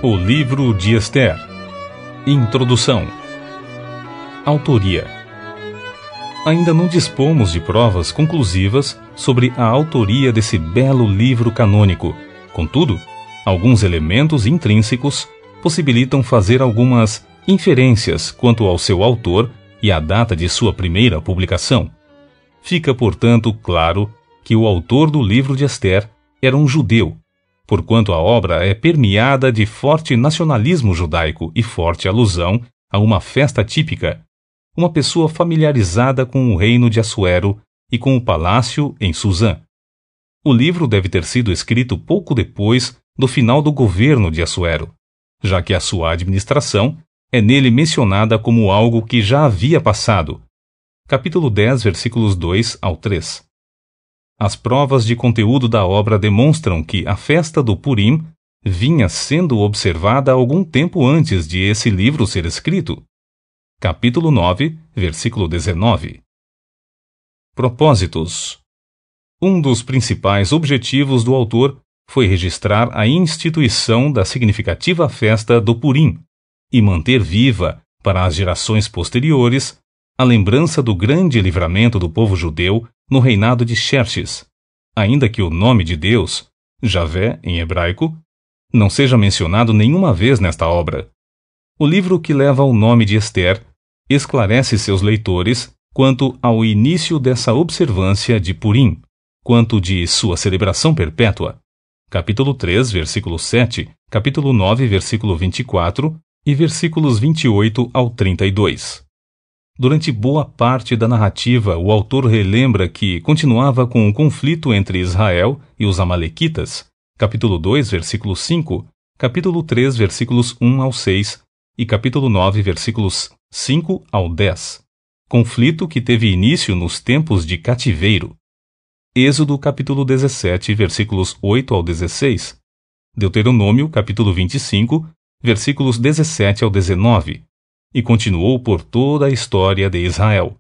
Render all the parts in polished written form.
O livro de Ester. Introdução. Autoria. Ainda não dispomos de provas conclusivas sobre a autoria desse belo livro canônico. Contudo, alguns elementos intrínsecos possibilitam fazer algumas inferências quanto ao seu autor e à data de sua primeira publicação. Fica, portanto, claro que o autor do livro de Ester era um judeu, porquanto a obra é permeada de forte nacionalismo judaico e forte alusão a uma festa típica, uma pessoa familiarizada com o reino de Assuero e com o palácio em Suzã. O livro deve ter sido escrito pouco depois do final do governo de Assuero, já que a sua administração é nele mencionada como algo que já havia passado. Capítulo 10, versículos 2 ao 3. As provas de conteúdo da obra demonstram que a festa do Purim vinha sendo observada algum tempo antes de esse livro ser escrito. Capítulo 9, versículo 19. Propósitos. Um dos principais objetivos do autor foi registrar a instituição da significativa festa do Purim e manter viva, para as gerações posteriores, a lembrança do grande livramento do povo judeu no reinado de Xerxes, ainda que o nome de Deus, Javé em hebraico, não seja mencionado nenhuma vez nesta obra. O livro que leva o nome de Ester esclarece seus leitores quanto ao início dessa observância de Purim, quanto de sua celebração perpétua. Capítulo 3, versículo 7, capítulo 9, versículo 24 e versículos 28 ao 32. Durante boa parte da narrativa, o autor relembra que continuava com um conflito entre Israel e os Amalequitas, capítulo 2, versículo 5, capítulo 3, versículos 1 ao 6 e capítulo 9, versículos 5 ao 10. Conflito que teve início nos tempos de cativeiro. Êxodo, capítulo 17, versículos 8 ao 16. Deuteronômio, capítulo 25, versículos 17 ao 19. E continuou por toda a história de Israel.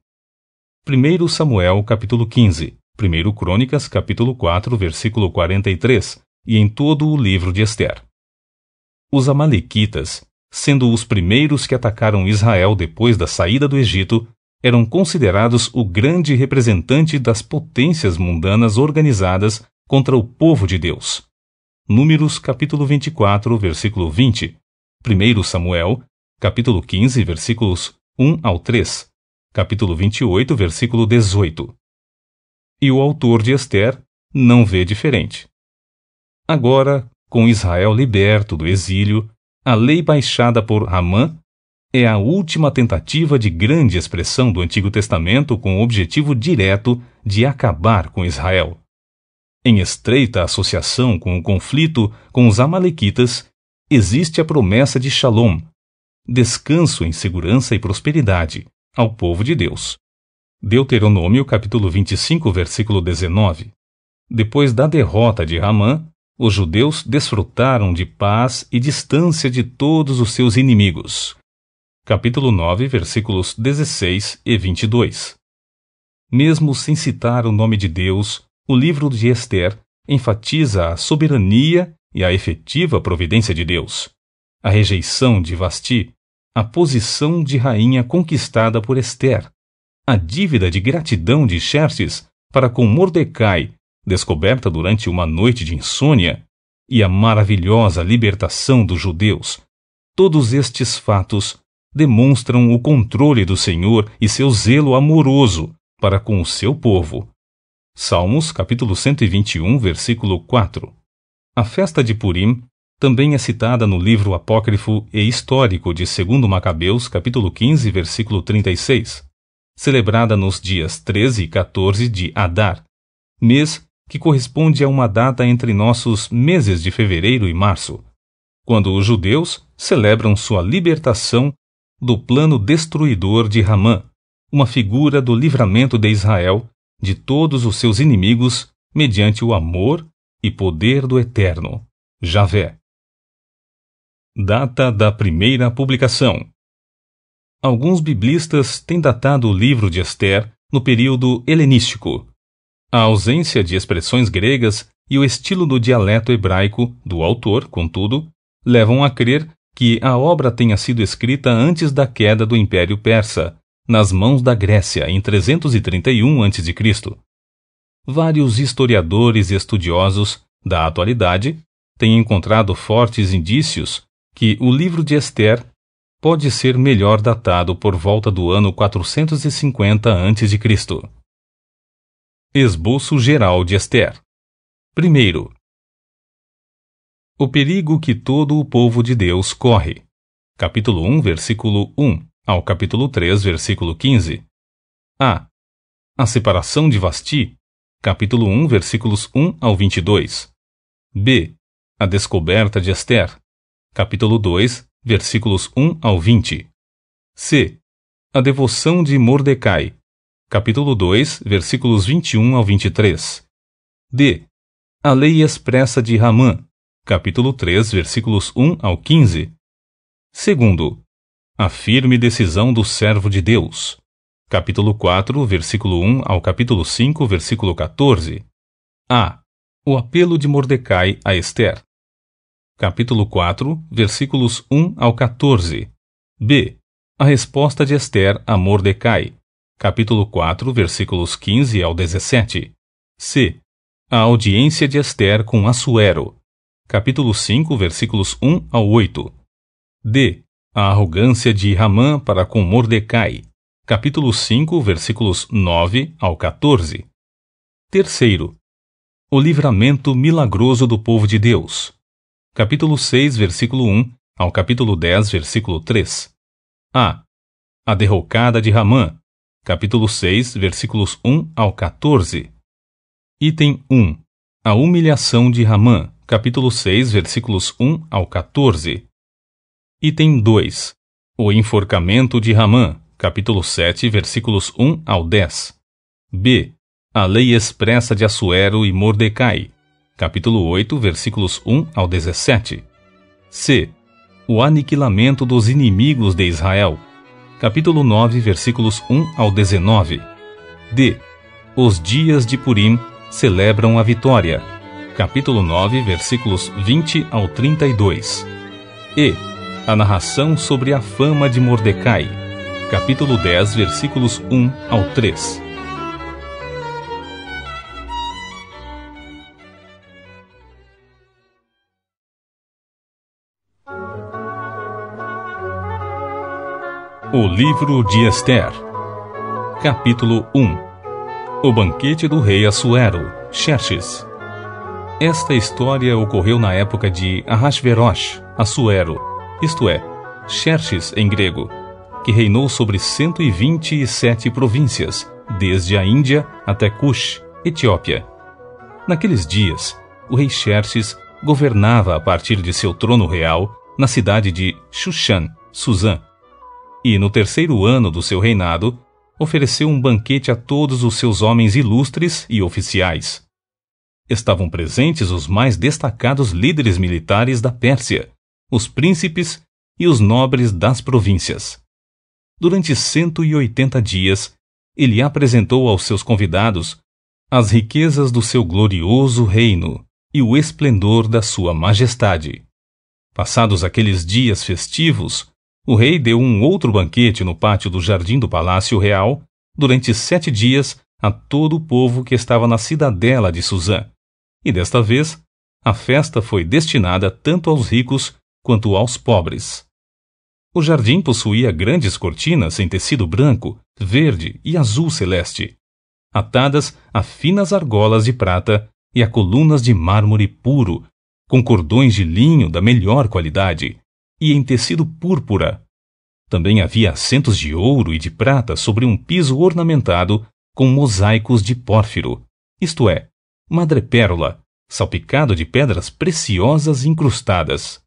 1 Samuel, capítulo 15, 1 Crônicas, capítulo 4, versículo 43, e em todo o livro de Ester. Os Amalequitas, sendo os primeiros que atacaram Israel depois da saída do Egito, eram considerados o grande representante das potências mundanas organizadas contra o povo de Deus. Números, capítulo 24, versículo 20, 1 Samuel, capítulo 15, versículos 1 ao 3, capítulo 28, versículo 18. E o autor de Ester não vê diferente. Agora, com Israel liberto do exílio, a lei baixada por Ramã é a última tentativa de grande expressão do Antigo Testamento com o objetivo direto de acabar com Israel. Em estreita associação com o conflito com os Amalequitas, existe a promessa de Shalom, descanso em segurança e prosperidade, ao povo de Deus. Deuteronômio, capítulo 25, versículo 19. Depois da derrota de Ramã, os judeus desfrutaram de paz e distância de todos os seus inimigos. Capítulo 9, versículos 16 e 22. Mesmo sem citar o nome de Deus, o livro de Ester enfatiza a soberania e a efetiva providência de Deus. A rejeição de Vasti, a posição de rainha conquistada por Ester, a dívida de gratidão de Xerxes para com Mordecai, descoberta durante uma noite de insônia, e a maravilhosa libertação dos judeus. Todos estes fatos demonstram o controle do Senhor e seu zelo amoroso para com o seu povo. Salmos, capítulo 121, versículo 4. A festa de Purim também é citada no livro apócrifo e histórico de 2 Macabeus, capítulo 15, versículo 36, celebrada nos dias 13 e 14 de Adar, mês que corresponde a uma data entre nossos meses de fevereiro e março, quando os judeus celebram sua libertação do plano destruidor de Ramã, uma figura do livramento de Israel de todos os seus inimigos mediante o amor e poder do Eterno, Javé. Data da primeira publicação. Alguns biblistas têm datado o livro de Ester no período helenístico. A ausência de expressões gregas e o estilo do dialeto hebraico do autor, contudo, levam a crer que a obra tenha sido escrita antes da queda do Império Persa, nas mãos da Grécia, em 331 a.C. Vários historiadores e estudiosos da atualidade têm encontrado fortes indícios que o livro de Ester pode ser melhor datado por volta do ano 450 a.C. Esboço geral de Ester. Primeiro, o perigo que todo o povo de Deus corre. Capítulo 1, versículo 1 ao capítulo 3, versículo 15. A separação de Vasti. Capítulo 1, versículos 1 ao 22. B. A descoberta de Ester. Capítulo 2, versículos 1 ao 20. C. A devoção de Mordecai. Capítulo 2, versículos 21 ao 23. D. A lei expressa de Ramã. Capítulo 3, versículos 1 ao 15. Segundo, a firme decisão do servo de Deus. Capítulo 4, versículo 1 ao capítulo 5, versículo 14. A. O apelo de Mordecai a Ester. Capítulo 4, versículos 1 ao 14. B. A resposta de Ester a Mordecai. Capítulo 4, versículos 15 ao 17. C. A audiência de Ester com Assuero. Capítulo 5, versículos 1 ao 8. D. A arrogância de Ramã para com Mordecai. Capítulo 5, versículos 9 ao 14. Terceiro, o livramento milagroso do povo de Deus. Capítulo 6, versículo 1 ao capítulo 10, versículo 3. A derrocada de Ramã. Capítulo 6, versículos 1 ao 14. Item 1. A humilhação de Ramã. Capítulo 6, versículos 1 ao 14. Item 2. O enforcamento de Ramã. Capítulo 7, versículos 1 ao 10. B. A lei expressa de Assuero e Mordecai. Capítulo 8, versículos 1 ao 17. C. O aniquilamento dos inimigos de Israel. Capítulo 9, versículos 1 ao 19. D. Os dias de Purim celebram a vitória. Capítulo 9, versículos 20 ao 32. E. A narração sobre a fama de Mordecai. Capítulo 10, versículos 1 ao 3. O livro de Ester. Capítulo 1. O banquete do rei Assuero, Xerxes. Esta história ocorreu na época de Ahasverosh, Assuero, isto é, Xerxes em grego, que reinou sobre 127 províncias, desde a Índia até Cush, Etiópia. Naqueles dias, o rei Xerxes governava a partir de seu trono real na cidade de Shushan, Suzã, e no terceiro ano do seu reinado, ofereceu um banquete a todos os seus homens ilustres e oficiais. Estavam presentes os mais destacados líderes militares da Pérsia, os príncipes e os nobres das províncias. Durante 180 dias, ele apresentou aos seus convidados as riquezas do seu glorioso reino e o esplendor da sua majestade. Passados aqueles dias festivos, o rei deu um outro banquete no pátio do jardim do Palácio Real durante 7 dias a todo o povo que estava na cidadela de Suzã. E desta vez, a festa foi destinada tanto aos ricos quanto aos pobres. O jardim possuía grandes cortinas em tecido branco, verde e azul celeste, atadas a finas argolas de prata e a colunas de mármore puro, com cordões de linho da melhor qualidade, e em tecido púrpura. Também havia assentos de ouro e de prata sobre um piso ornamentado com mosaicos de pórfiro, isto é, madrepérola, salpicado de pedras preciosas incrustadas.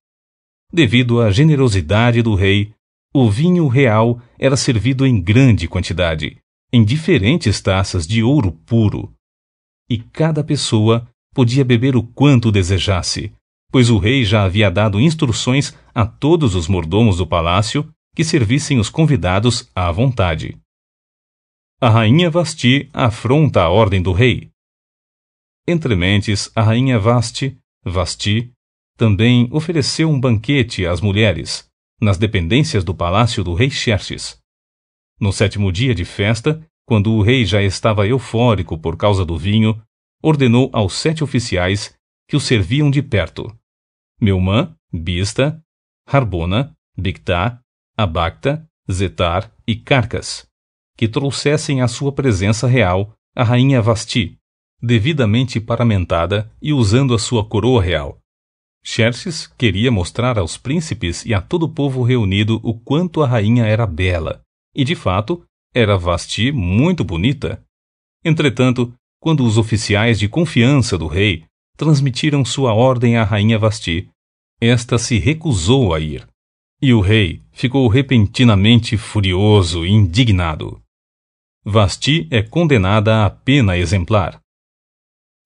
Devido à generosidade do rei, o vinho real era servido em grande quantidade, em diferentes taças de ouro puro. E cada pessoa podia beber o quanto desejasse, pois o rei já havia dado instruções a todos os mordomos do palácio que servissem os convidados à vontade. A rainha Vasti afronta a ordem do rei. Entre mentes, a rainha Vasti também ofereceu um banquete às mulheres, nas dependências do palácio do rei Xerxes. No 7º dia de festa, quando o rei já estava eufórico por causa do vinho, ordenou aos 7 oficiais que o serviam de perto: Meumã, Bista, Harbona, Bigtá, Abagta, Zetar e Carcas, que trouxessem à sua presença real a rainha Vasti, devidamente paramentada e usando a sua coroa real. Xerxes queria mostrar aos príncipes e a todo o povo reunido o quanto a rainha era bela, e de fato era Vasti muito bonita. Entretanto, quando os oficiais de confiança do rei transmitiram sua ordem à rainha Vasti, esta se recusou a ir, e o rei ficou repentinamente furioso e indignado. Vasti é condenada à pena exemplar.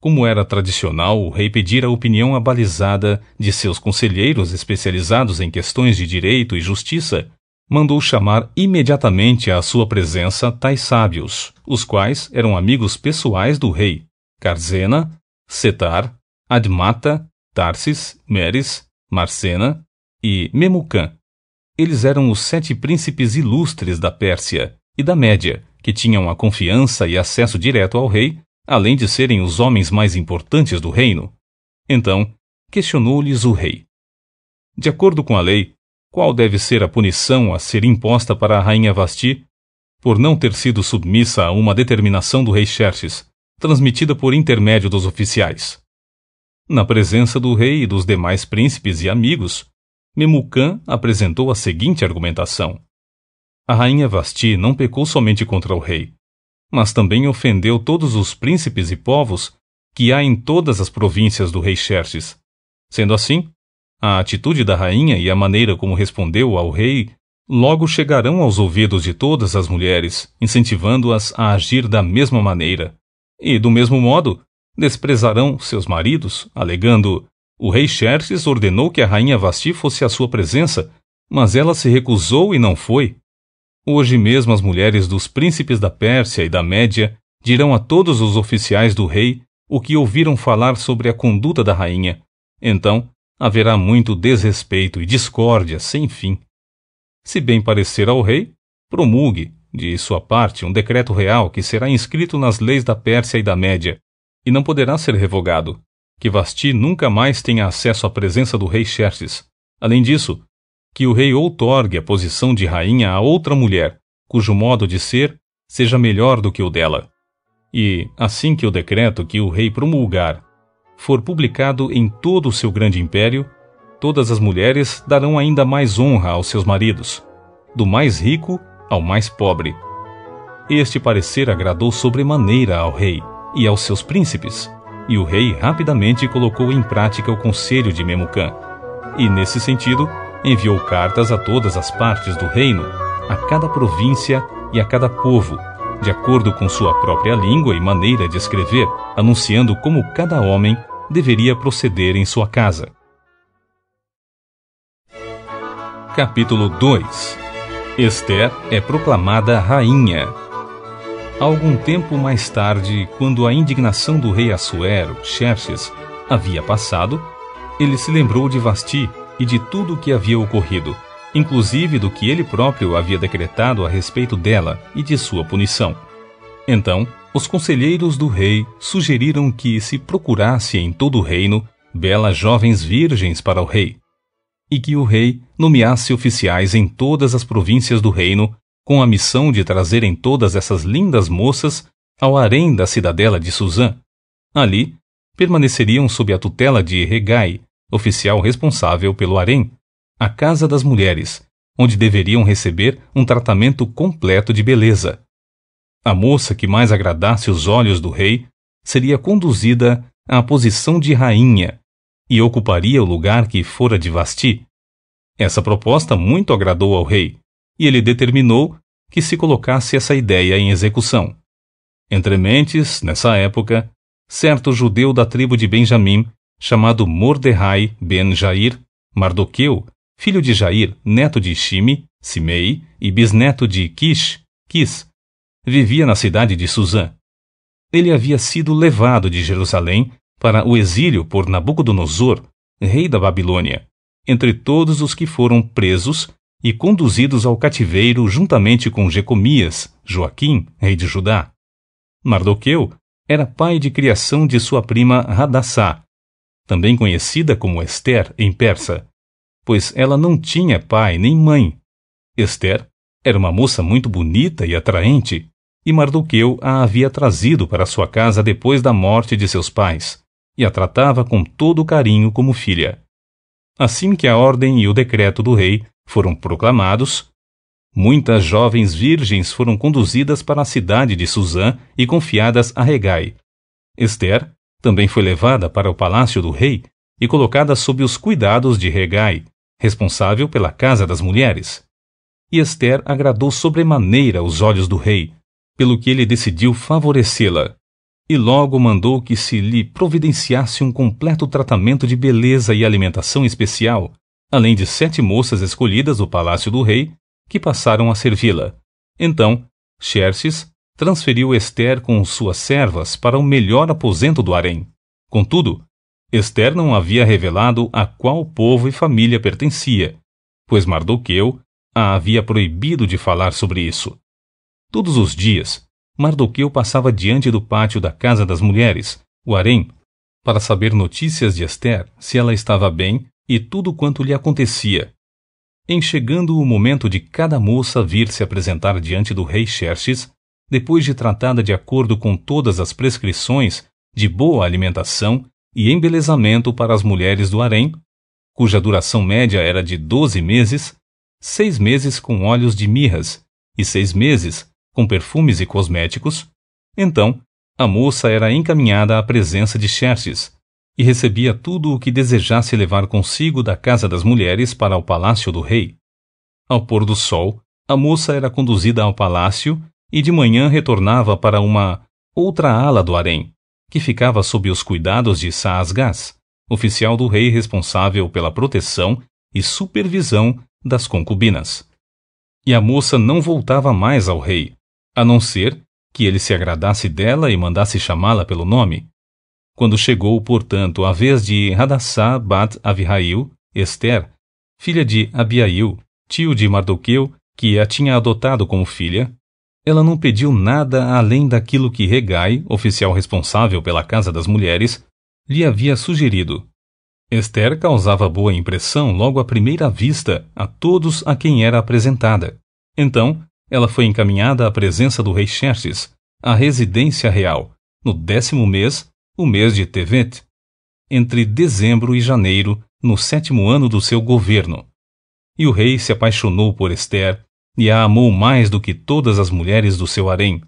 Como era tradicional, o rei pedira a opinião abalizada de seus conselheiros especializados em questões de direito e justiça, mandou chamar imediatamente à sua presença tais sábios, os quais eram amigos pessoais do rei: Carzena, Setar, Admata, Tarsis, Meres, Marcena e Memucã. Eles eram os 7 príncipes ilustres da Pérsia e da Média, que tinham a confiança e acesso direto ao rei, além de serem os homens mais importantes do reino. Então, questionou-lhes o rei: de acordo com a lei, qual deve ser a punição a ser imposta para a rainha Vasti por não ter sido submissa a uma determinação do rei Xerxes, transmitida por intermédio dos oficiais? Na presença do rei e dos demais príncipes e amigos, Memucã apresentou a seguinte argumentação: a rainha Vasti não pecou somente contra o rei, mas também ofendeu todos os príncipes e povos que há em todas as províncias do rei Xerxes. Sendo assim, a atitude da rainha e a maneira como respondeu ao rei logo chegarão aos ouvidos de todas as mulheres, incentivando-as a agir da mesma maneira. E, do mesmo modo, desprezarão seus maridos, alegando: o rei Xerxes ordenou que a rainha Vasti fosse à sua presença, mas ela se recusou e não foi. Hoje mesmo as mulheres dos príncipes da Pérsia e da Média dirão a todos os oficiais do rei o que ouviram falar sobre a conduta da rainha. Então, haverá muito desrespeito e discórdia sem fim. Se bem parecer ao rei, promulgue, de sua parte, um decreto real que será inscrito nas leis da Pérsia e da Média, e não poderá ser revogado, que Vasti nunca mais tenha acesso à presença do rei Xerxes. Além disso, que o rei outorgue a posição de rainha a outra mulher, cujo modo de ser seja melhor do que o dela. E, assim que o decreto que o rei promulgar for publicado em todo o seu grande império, todas as mulheres darão ainda mais honra aos seus maridos, do mais rico ao mais pobre. Este parecer agradou sobremaneira ao rei e aos seus príncipes, e o rei rapidamente colocou em prática o conselho de Memucã, e, nesse sentido, enviou cartas a todas as partes do reino, a cada província e a cada povo, de acordo com sua própria língua e maneira de escrever, anunciando como cada homem deveria proceder em sua casa. Capítulo 2. Ester é proclamada rainha. Algum tempo mais tarde, quando a indignação do rei Assuero, Xerxes, havia passado, ele se lembrou de Vasti e de tudo o que havia ocorrido, inclusive do que ele próprio havia decretado a respeito dela e de sua punição. Então, os conselheiros do rei sugeriram que se procurasse em todo o reino belas jovens virgens para o rei, e que o rei nomeasse oficiais em todas as províncias do reino, com a missão de trazerem todas essas lindas moças ao harém da cidadela de Suzã. Ali, permaneceriam sob a tutela de Regai, oficial responsável pelo harém, a casa das mulheres, onde deveriam receber um tratamento completo de beleza. A moça que mais agradasse os olhos do rei seria conduzida à posição de rainha e ocuparia o lugar que fora de Vasti. Essa proposta muito agradou ao rei, e ele determinou que se colocasse essa ideia em execução. Entre mentes, nessa época, certo judeu da tribo de Benjamim, chamado Mordecai ben Jair, Mardoqueu, filho de Jair, neto de Shime, Simei e bisneto de Quis, vivia na cidade de Suzã. Ele havia sido levado de Jerusalém para o exílio por Nabucodonosor, rei da Babilônia, entre todos os que foram presos e conduzidos ao cativeiro juntamente com Jecomias, Joaquim, rei de Judá. Mardoqueu era pai de criação de sua prima Hadassá, também conhecida como Ester em persa, pois ela não tinha pai nem mãe. Ester era uma moça muito bonita e atraente, e Mardoqueu a havia trazido para sua casa depois da morte de seus pais, e a tratava com todo carinho como filha. Assim que a ordem e o decreto do rei foram proclamados, muitas jovens virgens foram conduzidas para a cidade de Susã e confiadas a Hegai. Ester também foi levada para o palácio do rei e colocada sob os cuidados de Hegai, responsável pela casa das mulheres. E Ester agradou sobremaneira aos olhos do rei, pelo que ele decidiu favorecê-la, e logo mandou que se lhe providenciasse um completo tratamento de beleza e alimentação especial, além de 7 moças escolhidas do palácio do rei, que passaram a servi-la. Então, Xerxes transferiu Ester com suas servas para o melhor aposento do harém. Contudo, Ester não havia revelado a qual povo e família pertencia, pois Mardoqueu a havia proibido de falar sobre isso. Todos os dias, Mardoqueu passava diante do pátio da casa das mulheres, o harém, para saber notícias de Ester, se ela estava bem e tudo quanto lhe acontecia. Em chegando o momento de cada moça vir se apresentar diante do rei Xerxes, depois de tratada de acordo com todas as prescrições de boa alimentação e embelezamento para as mulheres do harém, cuja duração média era de 12 meses, 6 meses com óleos de mirras e 6 meses com perfumes e cosméticos, então a moça era encaminhada à presença de Xerxes e recebia tudo o que desejasse levar consigo da casa das mulheres para o palácio do rei. Ao pôr do sol, a moça era conduzida ao palácio e de manhã retornava para uma outra ala do harém, que ficava sob os cuidados de Saasgás, oficial do rei responsável pela proteção e supervisão das concubinas. E a moça não voltava mais ao rei, a não ser que ele se agradasse dela e mandasse chamá-la pelo nome. Quando chegou, portanto, a vez de Hadassá bat Avihail, Ester, filha de Abiail, tio de Mardoqueu, que a tinha adotado como filha, ela não pediu nada além daquilo que Hegai, oficial responsável pela casa das mulheres, lhe havia sugerido. Ester causava boa impressão logo à primeira vista a todos a quem era apresentada. Então, ela foi encaminhada à presença do rei Xerxes, à residência real, no 10º mês, o mês de Tevet, entre dezembro e janeiro, no 7º ano do seu governo. E o rei se apaixonou por Ester e a amou mais do que todas as mulheres do seu harém,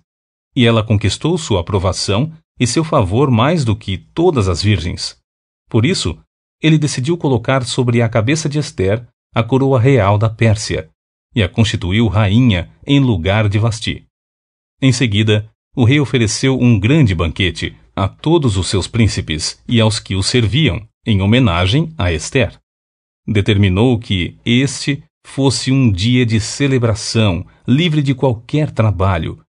e ela conquistou sua aprovação e seu favor mais do que todas as virgens. Por isso, ele decidiu colocar sobre a cabeça de Ester a coroa real da Pérsia, e a constituiu rainha em lugar de Vasti. Em seguida, o rei ofereceu um grande banquete a todos os seus príncipes e aos que o serviam, em homenagem a Ester. Determinou que este fosse um dia de celebração, livre de qualquer trabalho,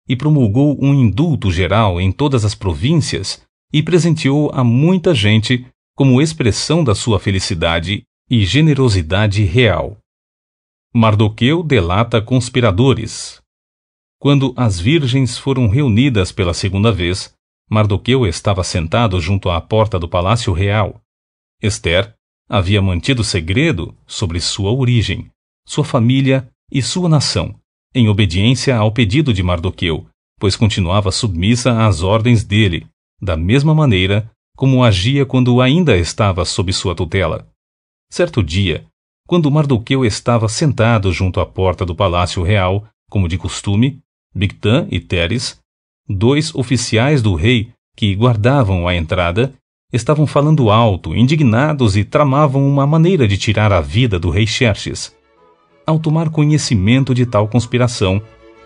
e promulgou um indulto geral em todas as províncias e presenteou a muita gente como expressão da sua felicidade e generosidade real. Mardoqueu delata conspiradores. Quando as virgens foram reunidas pela segunda vez, Mardoqueu estava sentado junto à porta do palácio real. Ester havia mantido segredo sobre sua origem, sua família e sua nação, em obediência ao pedido de Mardoqueu, pois continuava submissa às ordens dele, da mesma maneira como agia quando ainda estava sob sua tutela. Certo dia, quando Mardoqueu estava sentado junto à porta do palácio real, como de costume, Bigtã e Teres, 2 oficiais do rei que guardavam a entrada, estavam falando alto, indignados e tramavam uma maneira de tirar a vida do rei Xerxes. Ao tomar conhecimento de tal conspiração,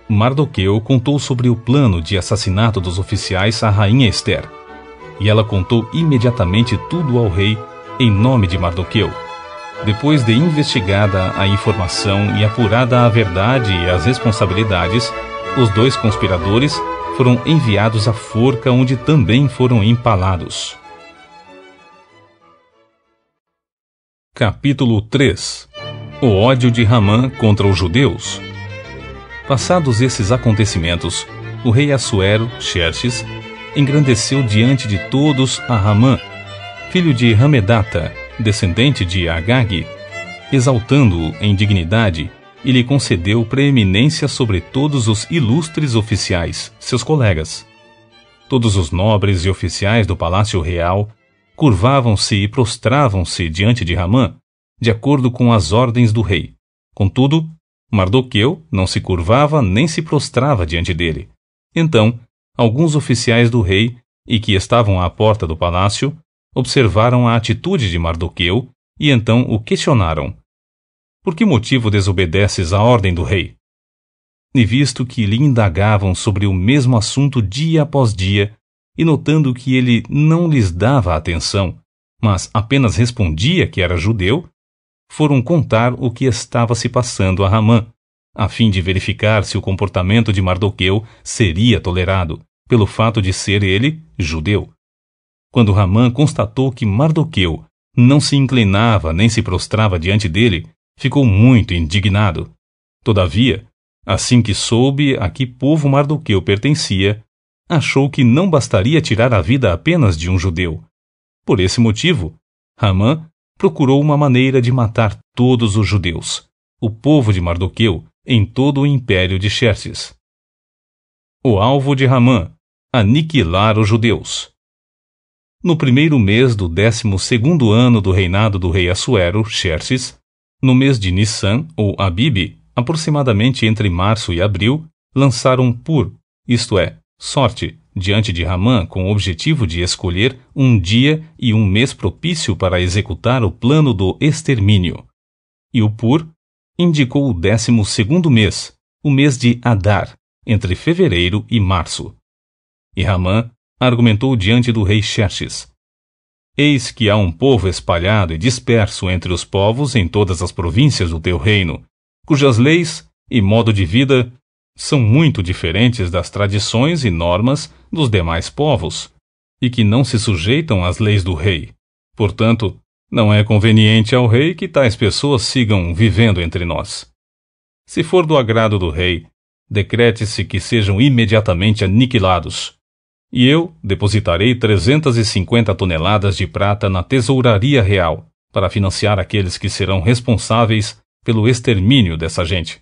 Mardoqueu contou sobre o plano de assassinato dos oficiais à rainha Ester, e ela contou imediatamente tudo ao rei em nome de Mardoqueu. Depois de investigada a informação e apurada a verdade e as responsabilidades, os 2 conspiradores foram enviados à forca, onde também foram empalados. Capítulo 3. O ódio de Hamã contra os judeus. Passados esses acontecimentos, o rei Assuero, Xerxes, engrandeceu diante de todos a Hamã, filho de Hamedata, descendente de Agag, exaltando-o em dignidade, e lhe concedeu preeminência sobre todos os ilustres oficiais, seus colegas. Todos os nobres e oficiais do palácio real curvavam-se e prostravam-se diante de Hamã, de acordo com as ordens do rei. Contudo, Mardoqueu não se curvava nem se prostrava diante dele. Então, alguns oficiais do rei, e que estavam à porta do palácio, observaram a atitude de Mardoqueu e então o questionaram: por que motivo desobedeces à ordem do rei? E visto que lhe indagavam sobre o mesmo assunto dia após dia, e notando que ele não lhes dava atenção, mas apenas respondia que era judeu, foram contar o que estava se passando a Hamã, a fim de verificar se o comportamento de Mardoqueu seria tolerado, pelo fato de ser ele judeu. Quando Hamã constatou que Mardoqueu não se inclinava nem se prostrava diante dele, ficou muito indignado. Todavia, assim que soube a que povo Mardoqueu pertencia, achou que não bastaria tirar a vida apenas de um judeu. Por esse motivo, Hamã procurou uma maneira de matar todos os judeus, o povo de Mardoqueu, em todo o império de Xerxes. O alvo de Hamã: aniquilar os judeus. No primeiro mês do 12º ano do reinado do rei Assuero, Xerxes, no mês de Nissan, ou Abibe, aproximadamente entre março e abril, lançaram Pur, isto é, sorte, diante de Hamã com o objetivo de escolher um dia e um mês propício para executar o plano do extermínio. E o Pur indicou o 12º mês, o mês de Adar, entre fevereiro e março. E Hamã argumentou diante do rei Xerxes: eis que há um povo espalhado e disperso entre os povos em todas as províncias do teu reino, cujas leis e modo de vida são muito diferentes das tradições e normas dos demais povos, e que não se sujeitam às leis do rei. Portanto, não é conveniente ao rei que tais pessoas sigam vivendo entre nós. Se for do agrado do rei, decrete-se que sejam imediatamente aniquilados, e eu depositarei 350 toneladas de prata na tesouraria real, para financiar aqueles que serão responsáveis pelo extermínio dessa gente.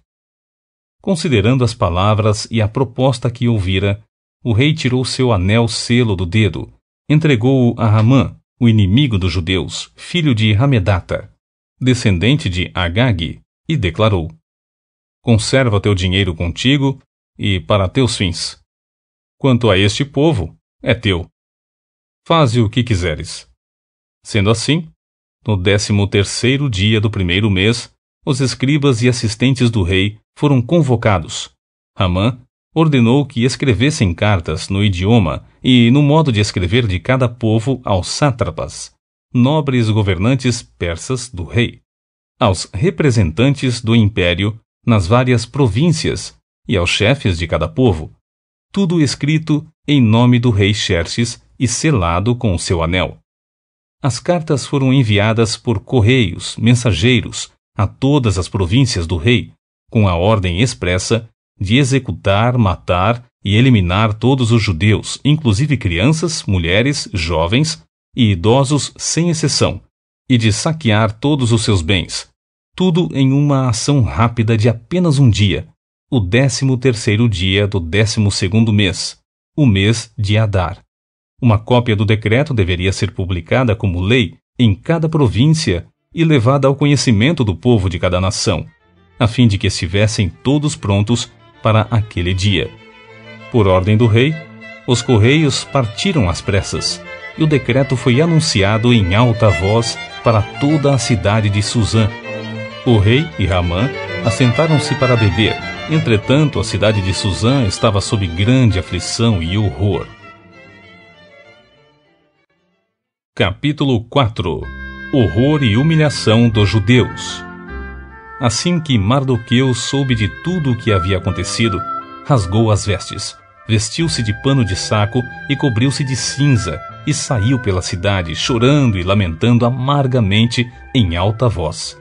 Considerando as palavras e a proposta que ouvira, o rei tirou seu anel-selo do dedo, entregou-o a Hamã, o inimigo dos judeus, filho de Hamedata, descendente de Agag, e declarou: conserva teu dinheiro contigo e para teus fins. Quanto a este povo, é teu. Faze o que quiseres. Sendo assim, no 13º dia do primeiro mês, os escribas e assistentes do rei foram convocados. Hamã ordenou que escrevessem cartas no idioma e no modo de escrever de cada povo aos sátrapas, nobres governantes persas do rei, aos representantes do império nas várias províncias e aos chefes de cada povo, tudo escrito em nome do rei Xerxes e selado com o seu anel. As cartas foram enviadas por correios, mensageiros, a todas as províncias do rei, com a ordem expressa de executar, matar e eliminar todos os judeus, inclusive crianças, mulheres, jovens e idosos sem exceção, e de saquear todos os seus bens, tudo em uma ação rápida de apenas um dia, o 13º dia do 12º mês, o mês de Adar. Uma cópia do decreto deveria ser publicada como lei em cada província e levada ao conhecimento do povo de cada nação, a fim de que estivessem todos prontos para aquele dia. Por ordem do rei, os correios partiram às pressas, e o decreto foi anunciado em alta voz para toda a cidade de Suzã. O rei e Hamã assentaram-se para beber. Entretanto, a cidade de Suzã estava sob grande aflição e horror. Capítulo 4. Horror e humilhação dos judeus. Assim que Mardoqueu soube de tudo o que havia acontecido, rasgou as vestes, vestiu-se de pano de saco e cobriu-se de cinza, e saiu pela cidade, chorando e lamentando amargamente em alta voz.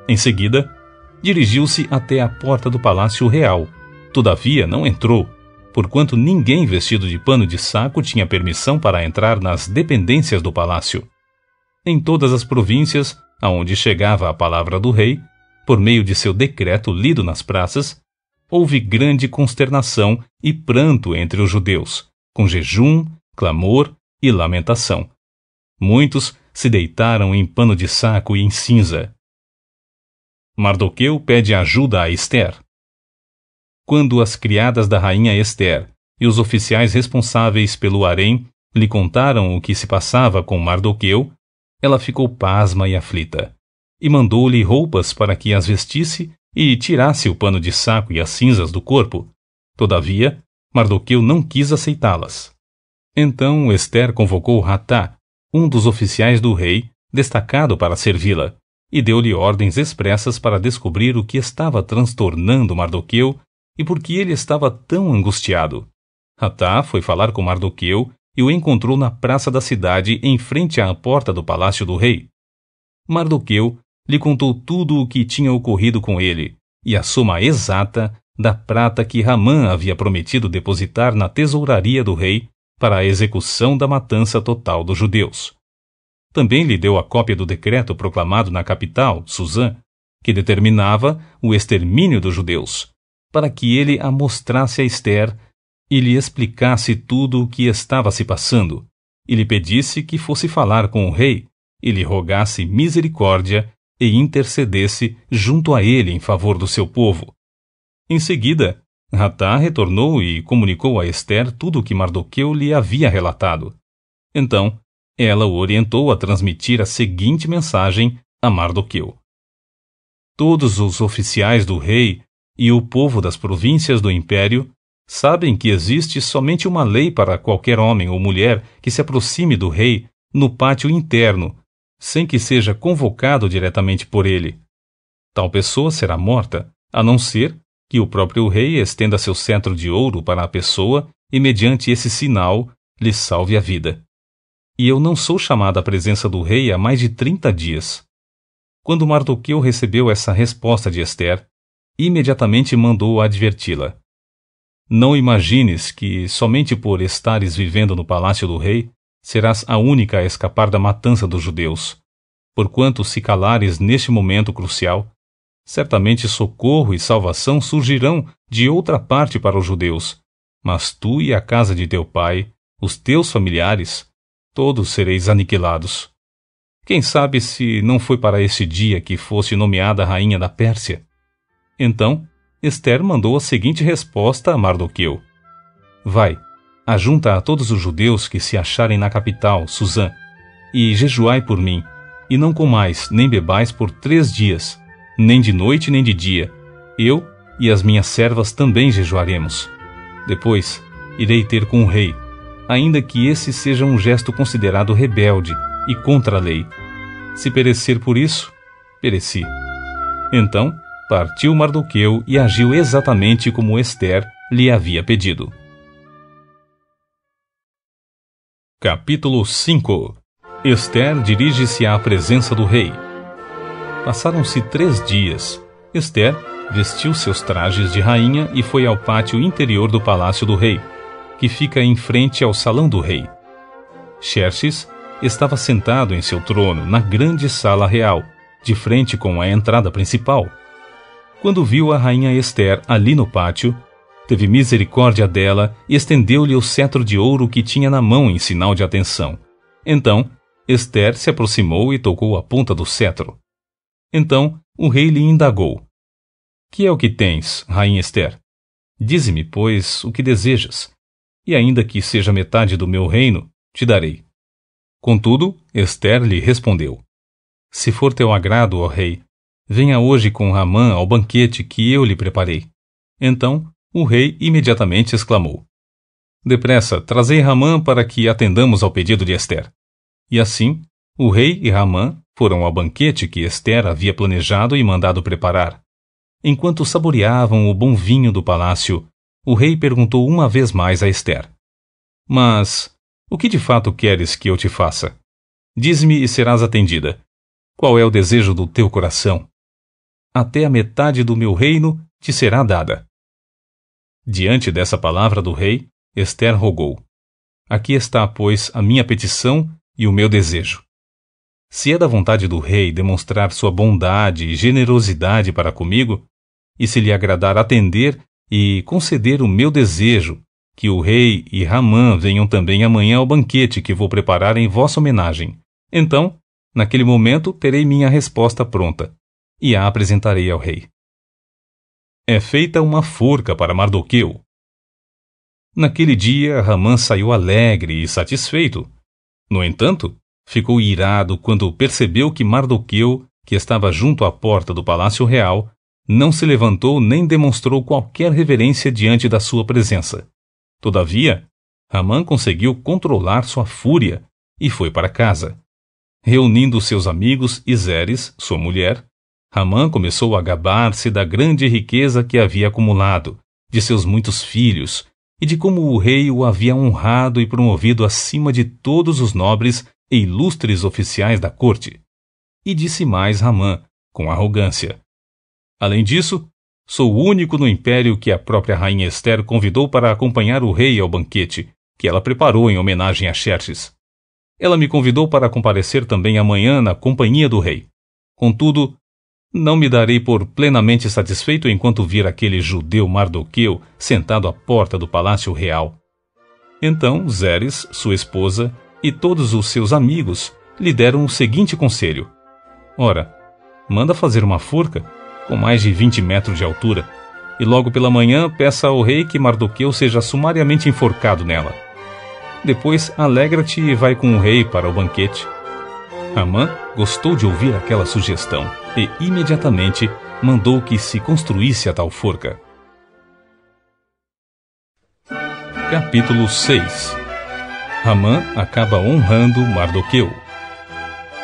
Em seguida, dirigiu-se até a porta do palácio real. Todavia não entrou, porquanto ninguém vestido de pano de saco tinha permissão para entrar nas dependências do palácio. Em todas as províncias aonde chegava a palavra do rei, por meio de seu decreto lido nas praças, houve grande consternação e pranto entre os judeus, com jejum, clamor e lamentação. Muitos se deitaram em pano de saco e em cinza. Mardoqueu pede ajuda a Ester. Quando as criadas da rainha Ester e os oficiais responsáveis pelo harém lhe contaram o que se passava com Mardoqueu, ela ficou pasma e aflita, e mandou-lhe roupas para que as vestisse e tirasse o pano de saco e as cinzas do corpo. Todavia, Mardoqueu não quis aceitá-las. Então Ester convocou Hatá, um dos oficiais do rei, destacado para servi-la, e deu-lhe ordens expressas para descobrir o que estava transtornando Mardoqueu e por que ele estava tão angustiado. Hatá foi falar com Mardoqueu e o encontrou na praça da cidade em frente à porta do palácio do rei. Mardoqueu lhe contou tudo o que tinha ocorrido com ele e a soma exata da prata que Hamã havia prometido depositar na tesouraria do rei para a execução da matança total dos judeus. Também lhe deu a cópia do decreto proclamado na capital, Suzã, que determinava o extermínio dos judeus, para que ele a mostrasse a Ester e lhe explicasse tudo o que estava se passando, e lhe pedisse que fosse falar com o rei, e lhe rogasse misericórdia e intercedesse junto a ele em favor do seu povo. Em seguida, Hatá retornou e comunicou a Ester tudo o que Mardoqueu lhe havia relatado. Então, ela o orientou a transmitir a seguinte mensagem a Mardoqueu: todos os oficiais do rei e o povo das províncias do império sabem que existe somente uma lei para qualquer homem ou mulher que se aproxime do rei no pátio interno, sem que seja convocado diretamente por ele. Tal pessoa será morta, a não ser que o próprio rei estenda seu cetro de ouro para a pessoa e, mediante esse sinal, lhe salve a vida. E eu não sou chamado à presença do rei há mais de 30 dias. Quando Mardoqueu recebeu essa resposta de Ester, imediatamente mandou adverti-la: não imagines que, somente por estares vivendo no palácio do rei, serás a única a escapar da matança dos judeus. Porquanto, se calares neste momento crucial, certamente socorro e salvação surgirão de outra parte para os judeus, mas tu e a casa de teu pai, os teus familiares, todos sereis aniquilados. Quem sabe se não foi para este dia que foste nomeada rainha da Pérsia? Então, Ester mandou a seguinte resposta a Mardoqueu: vai, ajunta a todos os judeus que se acharem na capital, Suzã, e jejuai por mim, e não comais nem bebais por 3 dias, nem de noite nem de dia. Eu e as minhas servas também jejuaremos. Depois irei ter com o rei, ainda que esse seja um gesto considerado rebelde e contra a lei. Se perecer por isso, pereci. Então partiu Mardoqueu e agiu exatamente como Ester lhe havia pedido. Capítulo 5. Ester dirige-se à presença do rei. Passaram-se 3 dias. Ester vestiu seus trajes de rainha e foi ao pátio interior do palácio do rei, que fica em frente ao salão do rei. Xerxes estava sentado em seu trono na grande sala real, de frente com a entrada principal. Quando viu a rainha Ester ali no pátio, teve misericórdia dela e estendeu-lhe o cetro de ouro que tinha na mão em sinal de atenção. Então, Ester se aproximou e tocou a ponta do cetro. Então, o rei lhe indagou: que é o que tens, rainha Ester? Dize-me, pois, o que desejas, e ainda que seja metade do meu reino, te darei. Contudo, Ester lhe respondeu: se for teu agrado, ó rei, venha hoje com Hamã ao banquete que eu lhe preparei. Então, o rei imediatamente exclamou: depressa, trazei Hamã para que atendamos ao pedido de Ester. E assim, o rei e Hamã foram ao banquete que Ester havia planejado e mandado preparar. Enquanto saboreavam o bom vinho do palácio, o rei perguntou uma vez mais a Ester: mas O que de fato queres que eu te faça? Diz-me e serás atendida. Qual é o desejo do teu coração? Até a metade do meu reino te será dada. Diante dessa palavra do rei, Ester rogou: Aqui está, pois, a minha petição e o meu desejo. Se é da vontade do rei demonstrar sua bondade e generosidade para comigo, e se lhe agradar atender e conceder o meu desejo, que o rei e Ramã venham também amanhã ao banquete que vou preparar em vossa homenagem. Então, naquele momento, terei minha resposta pronta, e a apresentarei ao rei. É feita uma forca para Mardoqueu. Naquele dia, Ramã saiu alegre e satisfeito. No entanto, ficou irado quando percebeu que Mardoqueu, que estava junto à porta do palácio real, não se levantou nem demonstrou qualquer reverência diante da sua presença. Todavia, Ramã conseguiu controlar sua fúria e foi para casa. Reunindo seus amigos e Zeres, sua mulher, Ramã começou a gabar-se da grande riqueza que havia acumulado, de seus muitos filhos, e de como o rei o havia honrado e promovido acima de todos os nobres e ilustres oficiais da corte. E disse mais Ramã, com arrogância: Além disso, sou o único no império que a própria rainha Ester convidou para acompanhar o rei ao banquete, que ela preparou em homenagem a Xerxes. Ela me convidou para comparecer também amanhã na companhia do rei. Contudo, não me darei por plenamente satisfeito enquanto vir aquele judeu Mardoqueu sentado à porta do palácio real. Então Zeres, sua esposa, e todos os seus amigos lhe deram o seguinte conselho: Ora, manda fazer uma forca com mais de 20 metros de altura, e logo pela manhã peça ao rei que Mardoqueu seja sumariamente enforcado nela. Depois alegra-te e vai com o rei para o banquete. Ramã gostou de ouvir aquela sugestão e imediatamente mandou que se construísse a tal forca. Capítulo 6. Ramã acaba honrando Mardoqueu.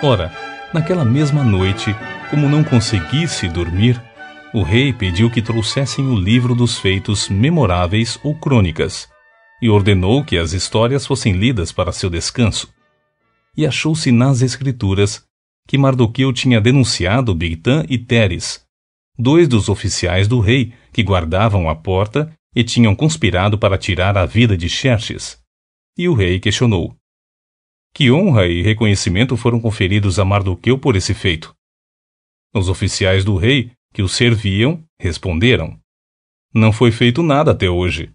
Ora, naquela mesma noite, como não conseguisse dormir, o rei pediu que trouxessem o livro dos feitos memoráveis ou crônicas, e ordenou que as histórias fossem lidas para seu descanso. E achou-se nas escrituras que Mardoqueu tinha denunciado Bigtã e Teres, dois dos oficiais do rei que guardavam a porta e tinham conspirado para tirar a vida de Xerxes. E o rei questionou: Que honra e reconhecimento foram conferidos a Mardoqueu por esse feito? Os oficiais do rei que o serviam responderam: Não foi feito nada até hoje.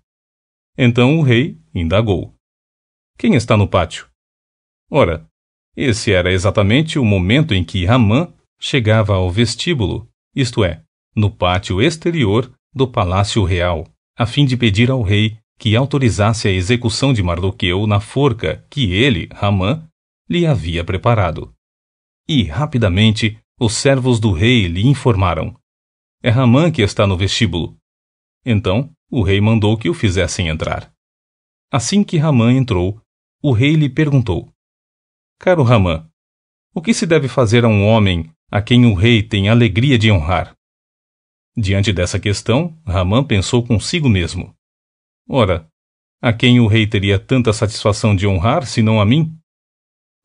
Então o rei indagou: Quem está no pátio? Ora, esse era exatamente o momento em que Ramã chegava ao vestíbulo, isto é, no pátio exterior do palácio real, a fim de pedir ao rei que autorizasse a execução de Mardoqueu na forca que ele, Ramã, lhe havia preparado. E, rapidamente, os servos do rei lhe informaram: É Ramã que está no vestíbulo. Então, o rei mandou que o fizessem entrar. Assim que Ramã entrou, o rei lhe perguntou: Caro Ramã, o que se deve fazer a um homem a quem o rei tem alegria de honrar? Diante dessa questão, Ramã pensou consigo mesmo: Ora, a quem o rei teria tanta satisfação de honrar, senão a mim?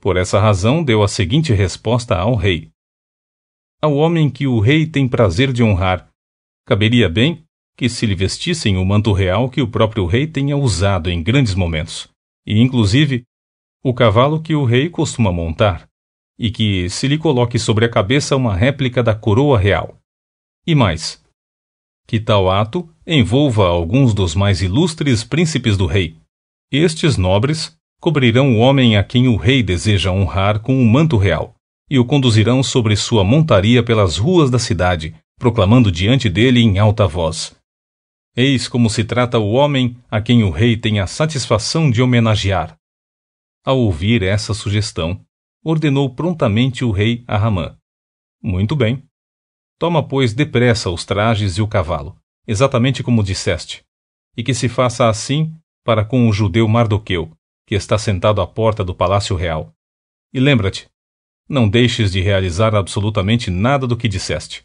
Por essa razão, deu a seguinte resposta ao rei: Ao homem que o rei tem prazer de honrar, caberia bem que se lhe vestissem o manto real que o próprio rei tenha usado em grandes momentos, e inclusive o cavalo que o rei costuma montar, e que se lhe coloque sobre a cabeça uma réplica da coroa real. E mais, que tal ato envolva alguns dos mais ilustres príncipes do rei. Estes nobres cobrirão o homem a quem o rei deseja honrar com um manto real, e o conduzirão sobre sua montaria pelas ruas da cidade, proclamando diante dele em alta voz: Eis como se trata o homem a quem o rei tem a satisfação de homenagear. Ao ouvir essa sugestão, ordenou prontamente o rei a Ramã: Muito bem. Toma, pois, depressa os trajes e o cavalo, exatamente como disseste, e que se faça assim para com o judeu Mardoqueu, que está sentado à porta do palácio real. E lembra-te, não deixes de realizar absolutamente nada do que disseste.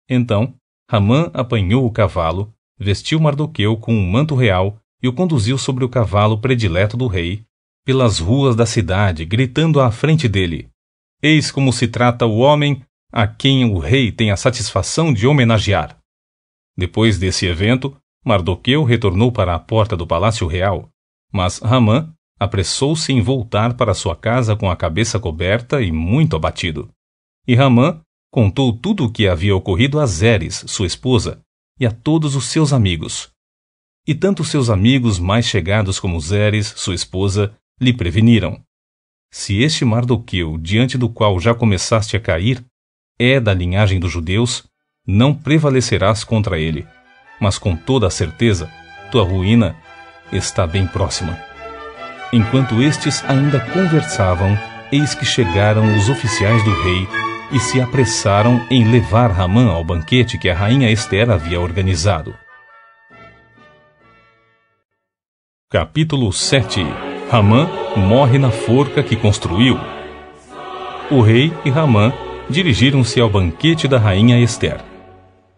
Então, Ramã apanhou o cavalo, vestiu Mardoqueu com um manto real e o conduziu sobre o cavalo predileto do rei, pelas ruas da cidade, gritando à frente dele: Eis como se trata o homem a quem o rei tem a satisfação de homenagear. Depois desse evento, Mardoqueu retornou para a porta do palácio real, mas Ramã apressou-se em voltar para sua casa com a cabeça coberta e muito abatido. E Ramã contou tudo o que havia ocorrido a Zeres, sua esposa, e a todos os seus amigos. E tanto seus amigos mais chegados como Zeres, sua esposa, lhe preveniram: se este Mardoqueu, diante do qual já começaste a cair, é da linhagem dos judeus, não prevalecerás contra ele, mas com toda a certeza, tua ruína está bem próxima. Enquanto estes ainda conversavam, eis que chegaram os oficiais do rei e se apressaram em levar Ramã ao banquete que a rainha Ester havia organizado. Capítulo 7. Ramã morre na forca que construiu. O rei e Ramã dirigiram-se ao banquete da rainha Ester.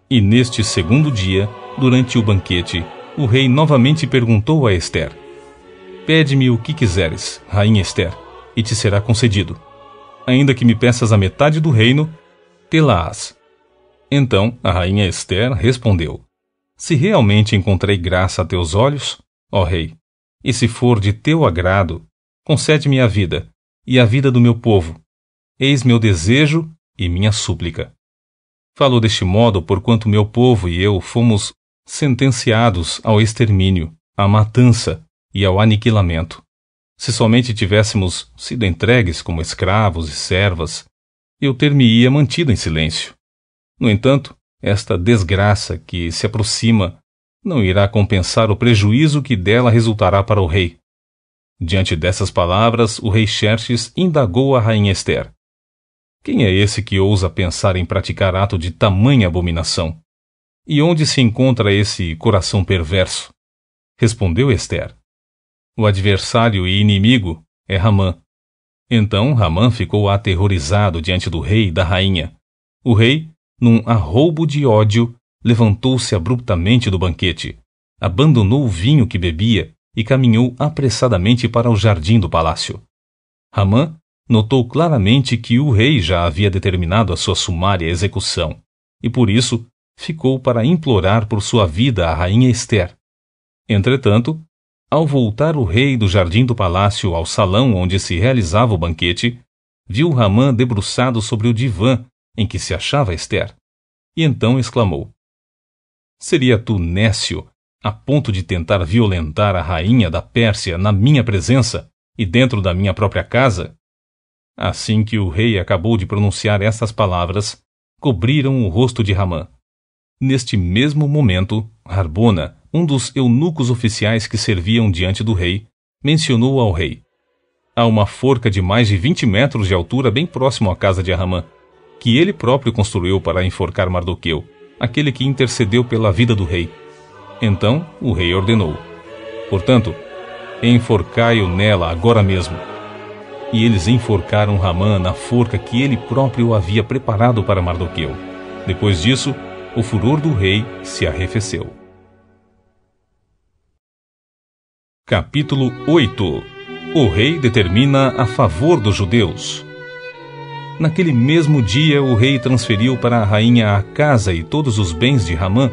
E neste segundo dia, durante o banquete, o rei novamente perguntou a Ester: Pede-me o que quiseres, rainha Ester, e te será concedido. Ainda que me peças a metade do reino, tê-la-ás. Então a rainha Ester respondeu: Se realmente encontrei graça a teus olhos, ó rei, e se for de teu agrado, concede-me a vida, e a vida do meu povo. Eis meu desejo e minha súplica. Falou deste modo porquanto meu povo e eu fomos sentenciados ao extermínio, à matança e ao aniquilamento. Se somente tivéssemos sido entregues como escravos e servas, eu ter-me-ia mantido em silêncio. No entanto, esta desgraça que se aproxima não irá compensar o prejuízo que dela resultará para o rei. Diante dessas palavras, o rei Xerxes indagou a rainha Ester: Quem é esse que ousa pensar em praticar ato de tamanha abominação? E onde se encontra esse coração perverso? Respondeu Ester: O adversário e inimigo é Ramã. Então Ramã ficou aterrorizado diante do rei e da rainha. O rei, num arroubo de ódio, levantou-se abruptamente do banquete, abandonou o vinho que bebia e caminhou apressadamente para o jardim do palácio. Ramã notou claramente que o rei já havia determinado a sua sumária execução, e por isso ficou para implorar por sua vida a rainha Ester. Entretanto, ao voltar o rei do jardim do palácio ao salão onde se realizava o banquete, viu Ramã debruçado sobre o divã em que se achava Ester, e então exclamou: Seria tu nécio a ponto de tentar violentar a rainha da Pérsia na minha presença e dentro da minha própria casa? Assim que o rei acabou de pronunciar estas palavras, cobriram o rosto de Ramã. Neste mesmo momento, Harbona, um dos eunucos oficiais que serviam diante do rei, mencionou ao rei: Há uma forca de mais de 20 metros de altura bem próximo à casa de Ramã, que ele próprio construiu para enforcar Mardoqueu, aquele que intercedeu pela vida do rei. Então o rei ordenou: Portanto, enforcai-o nela agora mesmo. E eles enforcaram Ramã na forca que ele próprio havia preparado para Mardoqueu. Depois disso, o furor do rei se arrefeceu. Capítulo 8. O rei determina a favor dos judeus. Naquele mesmo dia, o rei transferiu para a rainha a casa e todos os bens de Ramã,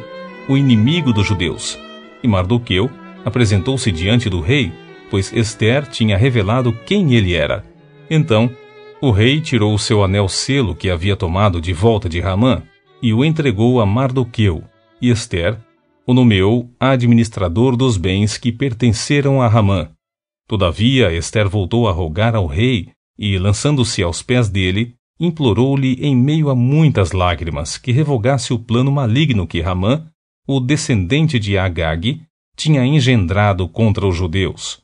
o inimigo dos judeus. E Mardoqueu apresentou-se diante do rei, pois Ester tinha revelado quem ele era. Então, o rei tirou o seu anel-selo que havia tomado de volta de Ramã e o entregou a Mardoqueu, e Ester o nomeou administrador dos bens que pertenceram a Ramã. Todavia, Ester voltou a rogar ao rei e, lançando-se aos pés dele, implorou-lhe em meio a muitas lágrimas que revogasse o plano maligno que Ramã, o descendente de Agag, tinha engendrado contra os judeus.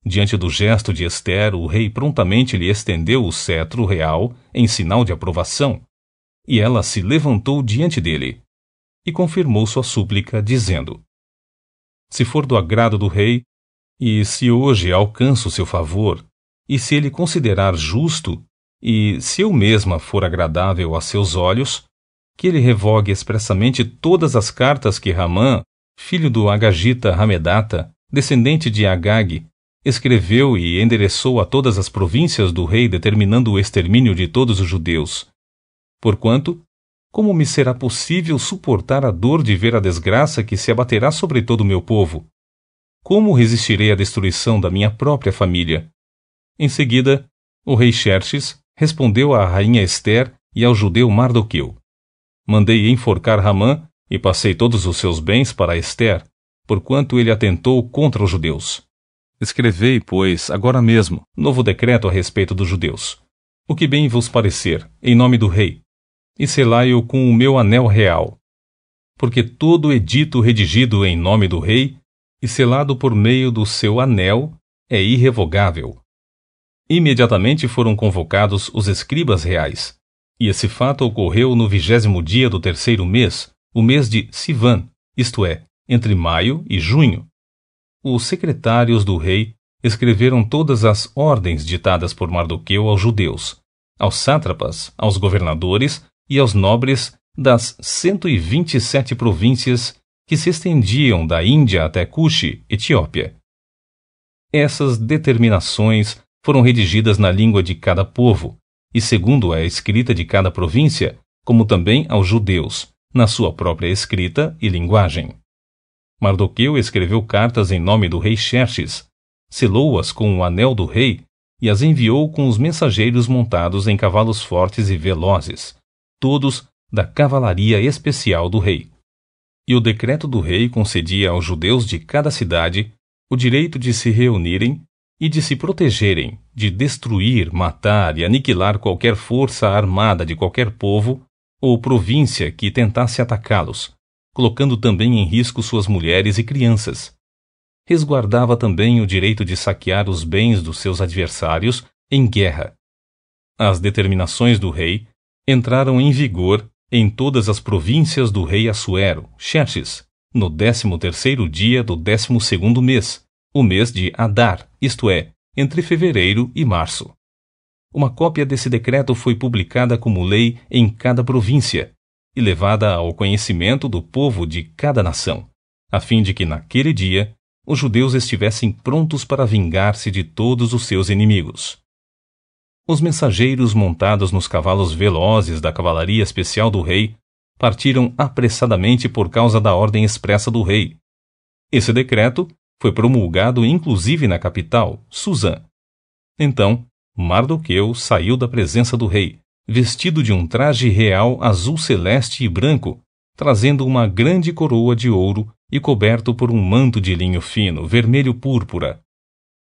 Diante do gesto de Ester, o rei prontamente lhe estendeu o cetro real em sinal de aprovação, e ela se levantou diante dele e confirmou sua súplica, dizendo: Se for do agrado do rei, e se hoje alcanço seu favor, e se ele considerar justo, e se eu mesma for agradável a seus olhos, que ele revogue expressamente todas as cartas que Ramã, filho do Agagita Hamedata, descendente de Agag, escreveu e endereçou a todas as províncias do rei, determinando o extermínio de todos os judeus. Porquanto, como me será possível suportar a dor de ver a desgraça que se abaterá sobre todo o meu povo? Como resistirei à destruição da minha própria família? Em seguida, o rei Xerxes respondeu à rainha Ester e ao judeu Mardoqueu: Mandei enforcar Hamã e passei todos os seus bens para Ester, porquanto ele atentou contra os judeus. Escrevei, pois, agora mesmo, novo decreto a respeito dos judeus, o que bem vos parecer, em nome do rei, e selai-o com o meu anel real. Porque todo edito redigido em nome do rei e selado por meio do seu anel é irrevogável. Imediatamente foram convocados os escribas reais, e esse fato ocorreu no 20º dia do 3º mês, o mês de Sivan, isto é, entre maio e junho. Os secretários do rei escreveram todas as ordens ditadas por Mardoqueu aos judeus, aos sátrapas, aos governadores e aos nobres das 127 províncias que se estendiam da Índia até Cuxi, Etiópia. Essas determinações foram redigidas na língua de cada povo, e segundo a escrita de cada província, como também aos judeus, na sua própria escrita e linguagem. Mardoqueu escreveu cartas em nome do rei Xerxes, selou-as com o anel do rei e as enviou com os mensageiros montados em cavalos fortes e velozes, todos da cavalaria especial do rei. E o decreto do rei concedia aos judeus de cada cidade o direito de se reunirem e de se protegerem, de destruir, matar e aniquilar qualquer força armada de qualquer povo ou província que tentasse atacá-los, colocando também em risco suas mulheres e crianças. Resguardava também o direito de saquear os bens dos seus adversários em guerra. As determinações do rei entraram em vigor em todas as províncias do rei Assuero, Xerxes, no 13º dia do 12º mês, o mês de Adar, isto é, entre fevereiro e março. Uma cópia desse decreto foi publicada como lei em cada província e levada ao conhecimento do povo de cada nação, a fim de que naquele dia os judeus estivessem prontos para vingar-se de todos os seus inimigos. Os mensageiros montados nos cavalos velozes da cavalaria especial do rei partiram apressadamente por causa da ordem expressa do rei. Esse decreto foi promulgado inclusive na capital, Suzã. Então, Mardoqueu saiu da presença do rei, vestido de um traje real azul celeste e branco, trazendo uma grande coroa de ouro e coberto por um manto de linho fino, vermelho púrpura.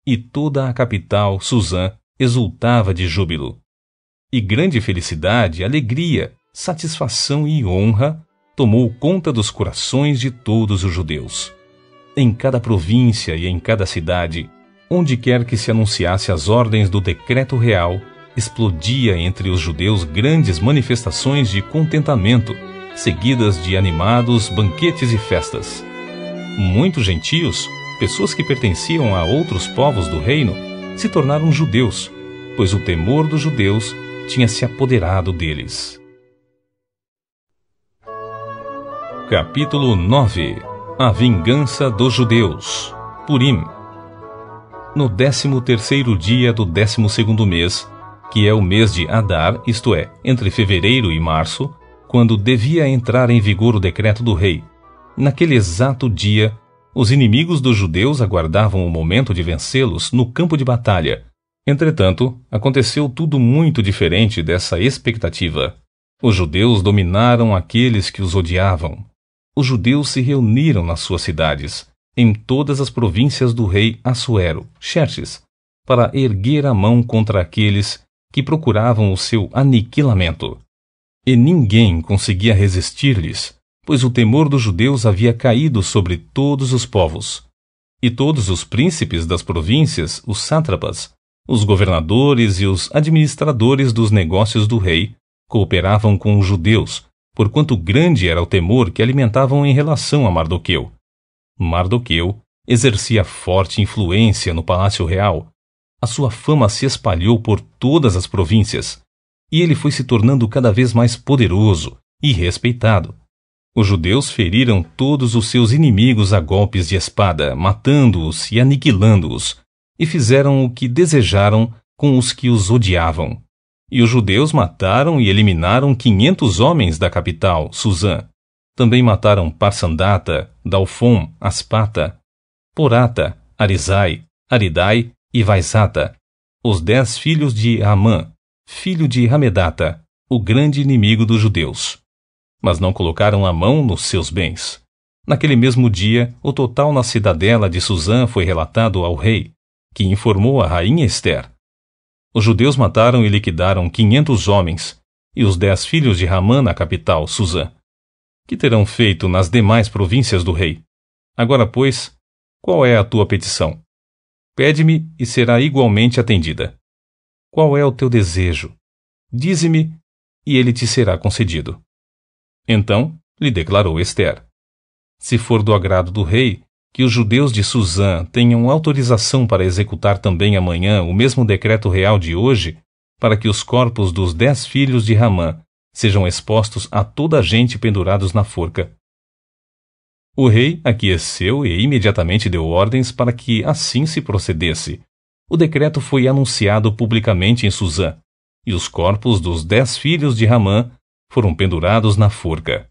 E toda a capital, Suzã, exultava de júbilo. E grande felicidade, alegria, satisfação e honra tomou conta dos corações de todos os judeus. Em cada província e em cada cidade, onde quer que se anunciasse as ordens do decreto real, explodia entre os judeus grandes manifestações de contentamento, seguidas de animados banquetes e festas. Muitos gentios, pessoas que pertenciam a outros povos do reino, se tornaram judeus, pois o temor dos judeus tinha se apoderado deles. Capítulo 9. A vingança dos judeus. Purim. No 13º dia do 12º mês, que é o mês de Adar, isto é, entre fevereiro e março, quando devia entrar em vigor o decreto do rei, naquele exato dia, os inimigos dos judeus aguardavam o momento de vencê-los no campo de batalha. Entretanto, aconteceu tudo muito diferente dessa expectativa. Os judeus dominaram aqueles que os odiavam. Os judeus se reuniram nas suas cidades, em todas as províncias do rei Assuero, Xerxes, para erguer a mão contra aqueles que procuravam o seu aniquilamento. E ninguém conseguia resistir-lhes, pois o temor dos judeus havia caído sobre todos os povos. E todos os príncipes das províncias, os sátrapas, os governadores e os administradores dos negócios do rei, cooperavam com os judeus, porquanto grande era o temor que alimentavam em relação a Mardoqueu. Mardoqueu exercia forte influência no palácio real. A sua fama se espalhou por todas as províncias, e ele foi se tornando cada vez mais poderoso e respeitado. Os judeus feriram todos os seus inimigos a golpes de espada, matando-os e aniquilando-os, e fizeram o que desejaram com os que os odiavam. E os judeus mataram e eliminaram 500 homens da capital, Suzã. Também mataram Parsandata, Dalfon, Aspata, Porata, Arizai, Aridai e Vaizata, os 10 filhos de Amã, filho de Hamedata, o grande inimigo dos judeus. Mas não colocaram a mão nos seus bens. Naquele mesmo dia, o total na cidadela de Suzã foi relatado ao rei, que informou a rainha Ester. Os judeus mataram e liquidaram 500 homens, e os 10 filhos de Ramã na capital, Suzã. Que terão feito nas demais províncias do rei? Agora, pois, qual é a tua petição? Pede-me e será igualmente atendida. Qual é o teu desejo? Dize-me, e ele te será concedido. Então lhe declarou Ester: se for do agrado do rei, que os judeus de Suzã tenham autorização para executar também amanhã o mesmo decreto real de hoje, para que os corpos dos 10 filhos de Ramã sejam expostos a toda a gente pendurados na forca. O rei aqueceu e imediatamente deu ordens para que assim se procedesse. O decreto foi anunciado publicamente em Suzã, e os corpos dos 10 filhos de Ramã foram pendurados na forca.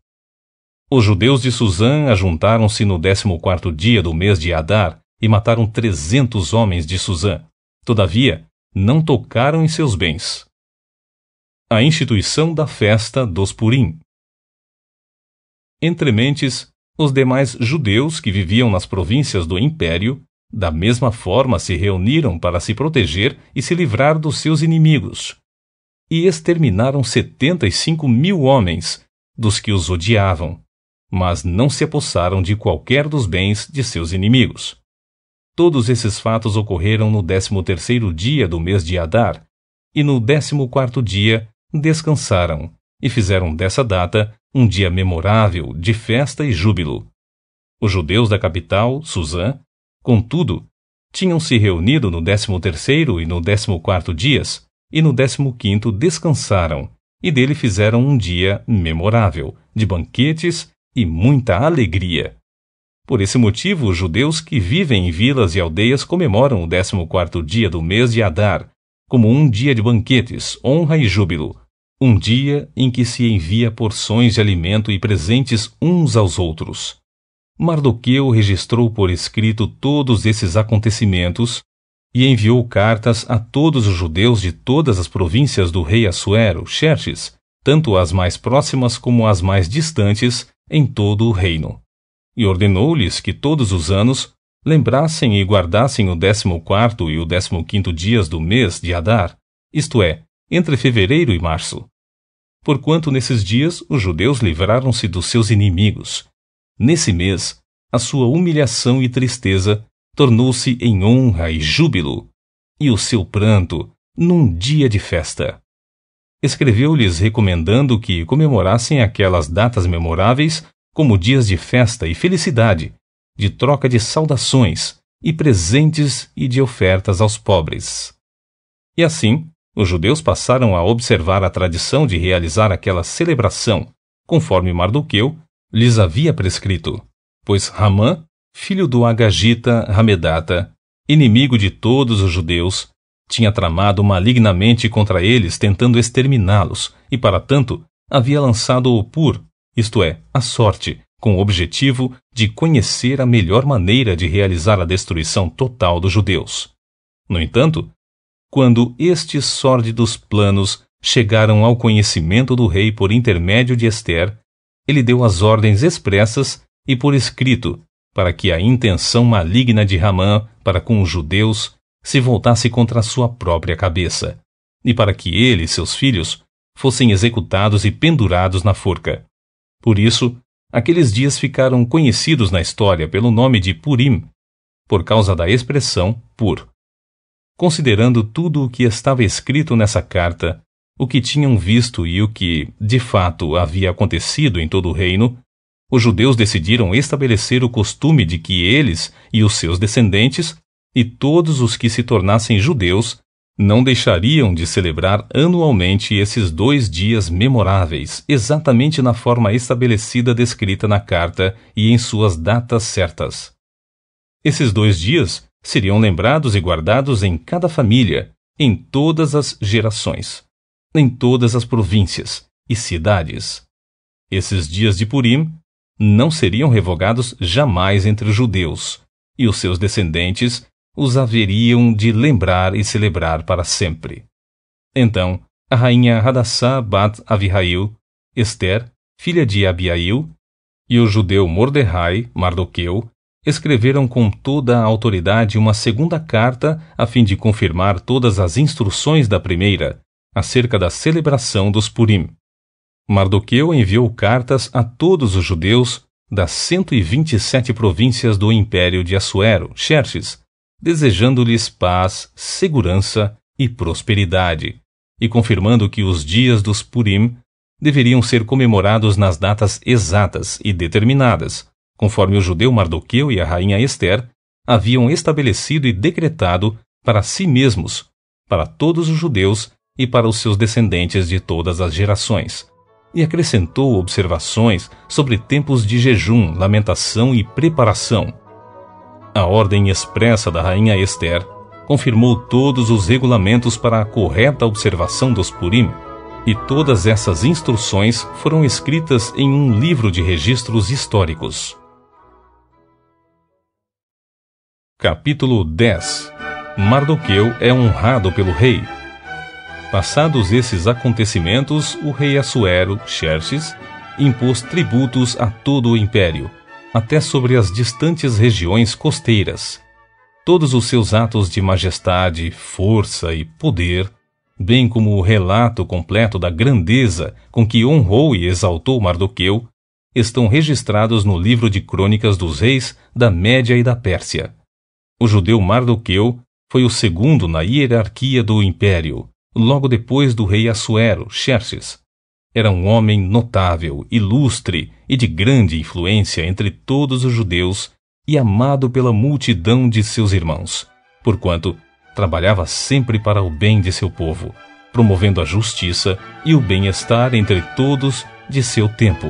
Os judeus de Suzã ajuntaram-se no 14º dia do mês de Adar e mataram 300 homens de Suzã. Todavia, não tocaram em seus bens. A instituição da festa dos Purim. Entre mentes, os demais judeus que viviam nas províncias do império, da mesma forma se reuniram para se proteger e se livrar dos seus inimigos, e exterminaram 75.000 homens, dos que os odiavam, mas não se apossaram de qualquer dos bens de seus inimigos. Todos esses fatos ocorreram no 13º dia do mês de Adar, e no 14º dia descansaram, e fizeram dessa data um dia memorável de festa e júbilo. Os judeus da capital, Suzã, contudo, tinham se reunido no 13º e no 14º dias, e no 15º descansaram, e dele fizeram um dia memorável, de banquetes e muita alegria. Por esse motivo, os judeus que vivem em vilas e aldeias comemoram o 14º dia do mês de Adar, como um dia de banquetes, honra e júbilo, um dia em que se envia porções de alimento e presentes uns aos outros. Mardoqueu registrou por escrito todos esses acontecimentos e enviou cartas a todos os judeus de todas as províncias do rei Assuero, Xerxes, tanto as mais próximas como as mais distantes, em todo o reino. E ordenou-lhes que todos os anos lembrassem e guardassem o 14º e o 15º dias do mês de Adar, isto é, entre fevereiro e março. Porquanto nesses dias os judeus livraram-se dos seus inimigos. Nesse mês, a sua humilhação e tristeza tornou-se em honra e júbilo, e o seu pranto num dia de festa. Escreveu-lhes recomendando que comemorassem aquelas datas memoráveis como dias de festa e felicidade, de troca de saudações e presentes e de ofertas aos pobres. E assim, os judeus passaram a observar a tradição de realizar aquela celebração, conforme Mardoqueu lhes havia prescrito, pois Ramã, filho do Agagita Hamedata, inimigo de todos os judeus, tinha tramado malignamente contra eles, tentando exterminá-los, e para tanto havia lançado o Pur, isto é, a sorte, com o objetivo de conhecer a melhor maneira de realizar a destruição total dos judeus. No entanto, quando estes sórdidos planos chegaram ao conhecimento do rei por intermédio de Ester, ele deu as ordens expressas e por escrito, para que a intenção maligna de Ramã para com os judeus se voltasse contra a sua própria cabeça, e para que ele e seus filhos fossem executados e pendurados na forca. Por isso, aqueles dias ficaram conhecidos na história pelo nome de Purim, por causa da expressão pur. Considerando tudo o que estava escrito nessa carta, o que tinham visto e o que, de fato, havia acontecido em todo o reino, os judeus decidiram estabelecer o costume de que eles e os seus descendentes, e todos os que se tornassem judeus, não deixariam de celebrar anualmente esses 2 dias memoráveis, exatamente na forma estabelecida descrita na carta e em suas datas certas. Esses 2 dias seriam lembrados e guardados em cada família, em todas as gerações, em todas as províncias e cidades. Esses dias de Purim não seriam revogados jamais entre os judeus, e os seus descendentes os haveriam de lembrar e celebrar para sempre. Então, a rainha Hadassah bat Avihail, Esther, filha de Abiail, e o judeu Mordecai, Mardoqueu, escreveram com toda a autoridade uma segunda carta a fim de confirmar todas as instruções da primeira, acerca da celebração dos Purim. Mardoqueu enviou cartas a todos os judeus das 127 províncias do Império de Assuero, Xerxes, desejando-lhes paz, segurança e prosperidade, e confirmando que os dias dos Purim deveriam ser comemorados nas datas exatas e determinadas, conforme o judeu Mardoqueu e a rainha Esther haviam estabelecido e decretado para si mesmos, para todos os judeus e para os seus descendentes de todas as gerações. E acrescentou observações sobre tempos de jejum, lamentação e preparação. A ordem expressa da rainha Esther confirmou todos os regulamentos para a correta observação dos Purim, e todas essas instruções foram escritas em um livro de registros históricos. Capítulo 10. Mardoqueu é honrado pelo rei. Passados esses acontecimentos, o rei Assuero, Xerxes, impôs tributos a todo o império, até sobre as distantes regiões costeiras. Todos os seus atos de majestade, força e poder, bem como o relato completo da grandeza com que honrou e exaltou Mardoqueu, estão registrados no livro de crônicas dos reis da Média e da Pérsia. O judeu Mardoqueu foi o segundo na hierarquia do império, logo depois do rei Assuero, Xerxes. Era um homem notável, ilustre e de grande influência entre todos os judeus e amado pela multidão de seus irmãos, porquanto trabalhava sempre para o bem de seu povo, promovendo a justiça e o bem-estar entre todos de seu tempo.